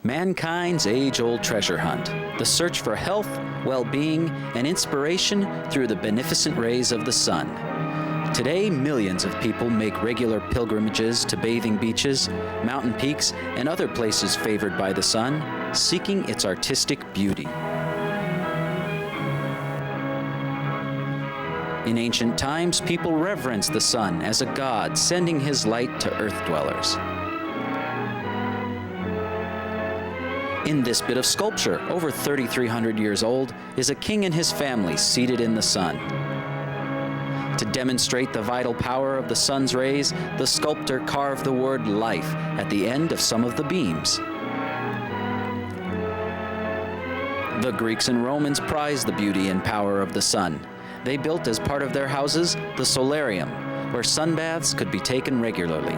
Mankind's age-old treasure hunt, the search for health, well-being, and inspiration through the beneficent rays of the sun. Today, millions of people make regular pilgrimages to bathing beaches, mountain peaks, and other places favored by the sun, seeking its artistic beauty. In ancient times, people reverenced the sun as a god sending his light to earth dwellers. In this bit of sculpture, over 3,300 years old, is a king and his family seated in the sun. To demonstrate the vital power of the sun's rays, the sculptor carved the word life at the end of some of the beams. The Greeks and Romans prized the beauty and power of the sun. They built as part of their houses the solarium, where sunbaths could be taken regularly.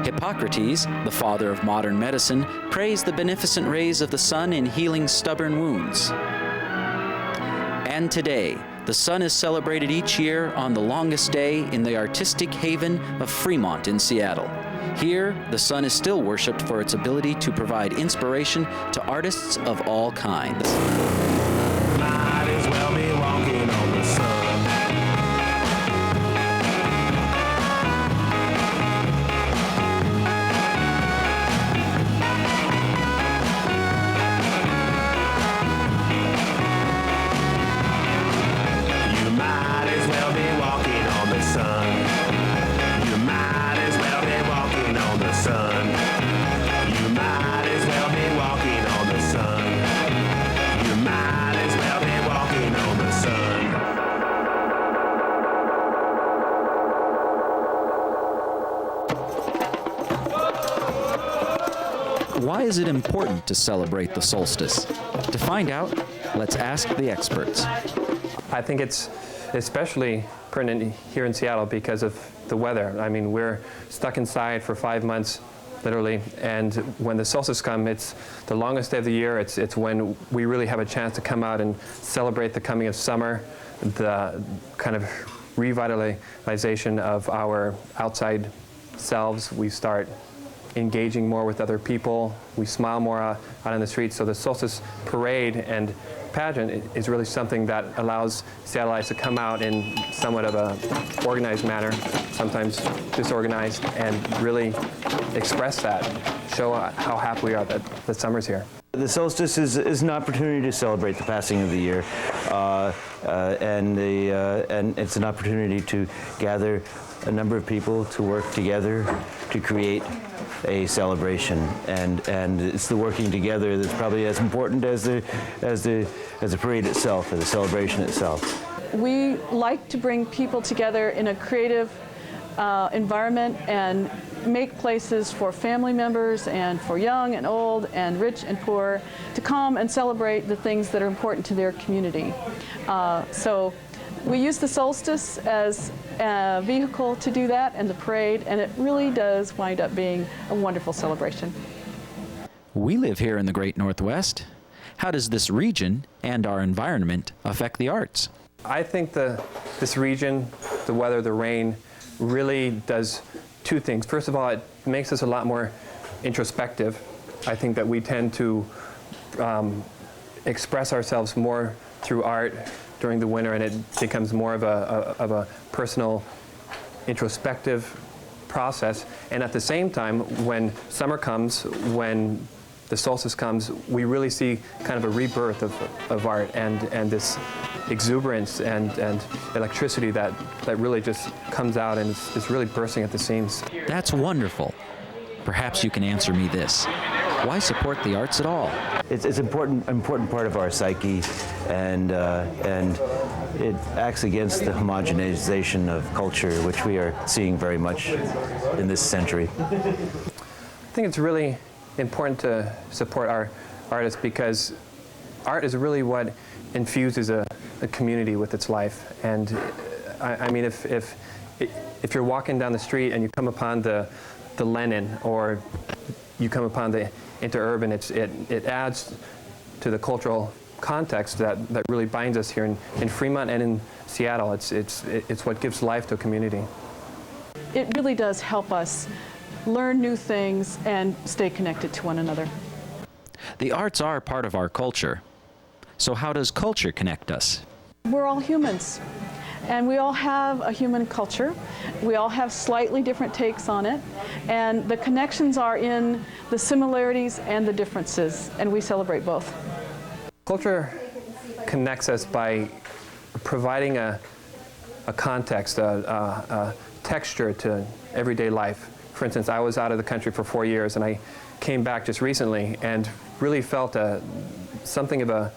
Hippocrates, the father of modern medicine, praised the beneficent rays of the sun in healing stubborn wounds. And today, the sun is celebrated each year on the longest day in the artistic haven of Fremont in Seattle. Here, the sun is still worshipped for its ability to provide inspiration to artists of all kinds. Might as well be walking on the sun. You might as well be walking on the sun. You might as well be walking on the sun. You might as well be walking on the sun. You might as well be walking on the sun. Why is it important to celebrate the solstice? To find out, let's ask the experts. I think it's especially pertinent here in Seattle because of the weather. I mean, we're stuck inside for 5 months, literally, and when the solstice comes, it's the longest day of the year. It's when we really have a chance to come out and celebrate the coming of summer, the kind of revitalization of our outside selves. We start engaging more with other people. We smile more out on the streets. So the solstice parade and pageant is really something that allows Seattleites to come out in somewhat of a organized manner, sometimes disorganized, and really express that, show how happy we are that summer's here. The solstice is an opportunity to celebrate the passing of the year, and it's an opportunity to gather a number of people to work together to create a celebration, and it's the working together that's probably as important as the parade itself or the celebration itself. We like to bring people together in a creative environment and make places for family members and for young and old and rich and poor to come and celebrate the things that are important to their community. So we use the solstice as a vehicle to do that, and the parade, and it really does wind up being a wonderful celebration. We live here in the Great Northwest. How does this region and our environment affect the arts? I think this region, the weather, the rain, really does two things. First of all, it makes us a lot more introspective. I think that we tend to express ourselves more through art during the winter, and it becomes more of a personal, introspective process. And at the same time, when summer comes, when the solstice comes, we really see kind of a rebirth of art and this exuberance and electricity that really just comes out and is really bursting at the seams. That's wonderful. Perhaps you can answer me this. Why support the arts at all? It's an important part of our psyche, and it acts against the homogenization of culture, which we are seeing very much in this century. I think it's really important to support our artists because art is really what infuses a community with its life. And I mean, if you're walking down the street and you come upon the Lenin, or you come upon the interurban, it adds to the cultural context that really binds us here in Fremont and in Seattle. It's what gives life to a community. It really does help us learn new things, and stay connected to one another. The arts are part of our culture. So how does culture connect us? We're all humans, and we all have a human culture. We all have slightly different takes on it, and the connections are in the similarities and the differences, and we celebrate both. Culture connects us by providing a context, a texture to everyday life. For instance, I was out of the country for 4 years, and I came back just recently and really felt something of a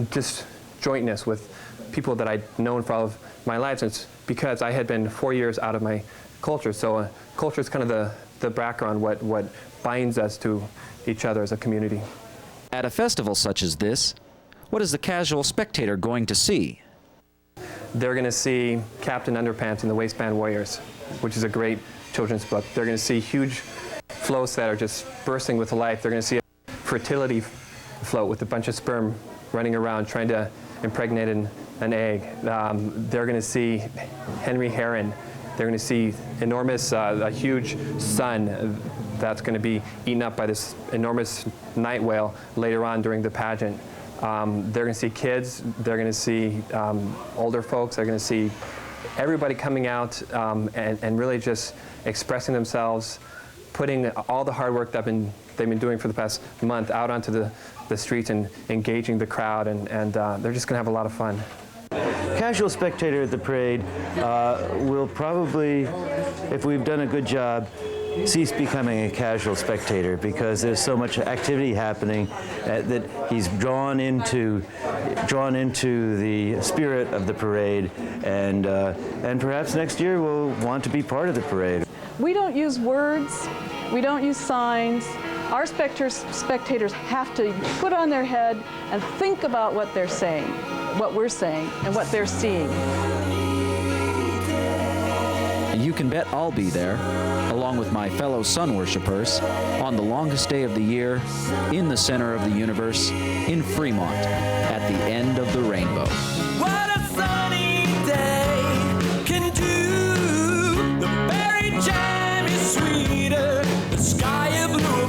disjointness with people that I'd known for all of my life. And it's because I had been 4 years out of my culture. So culture is kind of the background, what binds us to each other as a community. At a festival such as this, what is the casual spectator going to see? They're going to see Captain Underpants and the Waistband Warriors, which is a great children's book. They're going to see huge floats that are just bursting with life. They're going to see a fertility float with a bunch of sperm running around trying to impregnate an egg. They're going to see Henry Heron. They're going to see enormous, a huge sun that's going to be eaten up by this enormous night whale later on during the pageant. They're going to see kids. They're going to see older folks. They're going to see everybody coming out and really just expressing themselves, putting all the hard work that they've been doing for the past month out onto the streets and engaging the crowd, and they're just going to have a lot of fun. Casual spectator at the parade will probably, if we've done a good job, cease becoming a casual spectator, because there's so much activity happening that he's drawn into the spirit of the parade, and perhaps next year will want to be part of the parade. We don't use words, we don't use signs. Our spectators have to put on their head and think about what they're saying, what we're saying, and what they're seeing. And you can bet I'll be there, along with my fellow sun worshipers, on the longest day of the year, in the center of the universe, in Fremont, at the end of the rainbow. What a sunny day can do. The berry jam is sweeter. The sky is blue.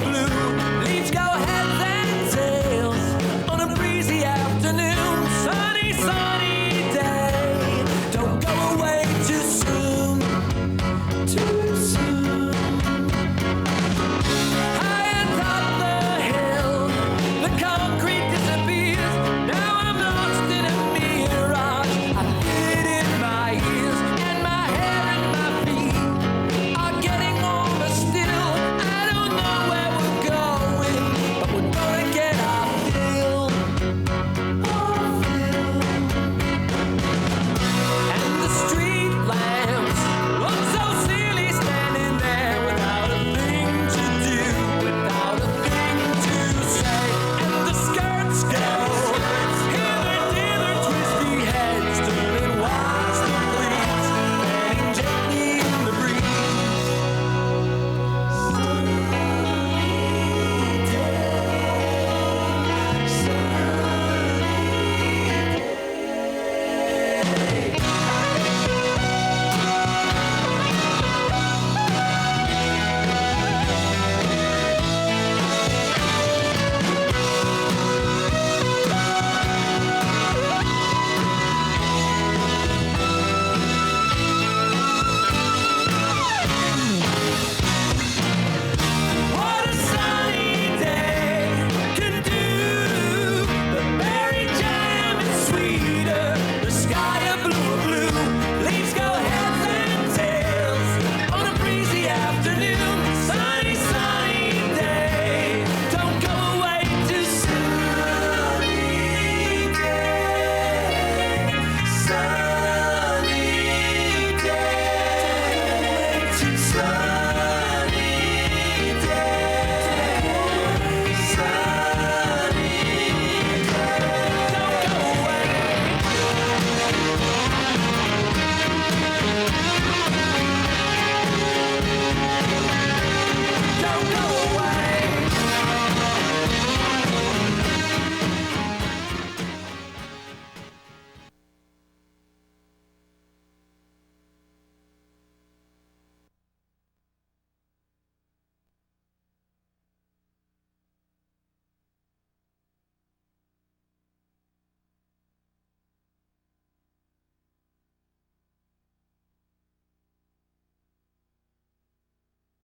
Leaves go heads and tails on a breezy afternoon. Sunny, sunny day. Don't go away too soon. Too soon. High atop the hill, the concrete disappears. Now I'm lost in a mirage. I feel it in my ears, and my hair and my feet are getting warmer still. I don't know where we're going, but we're gonna get our fill. Our fill. And the street lamps look so silly standing there without a thing to do, without a thing to say. And the skirts go hither, twisty heads, turning watch the fleets, fanning gently in the breeze. What a sunny day can do. The berry jam is sweeter. The sky a blue. Leaves go heads and tails on a breezy afternoon. Sunny, sunny day. Don't go away too soon. Sunny day. Sunny day. Too soon.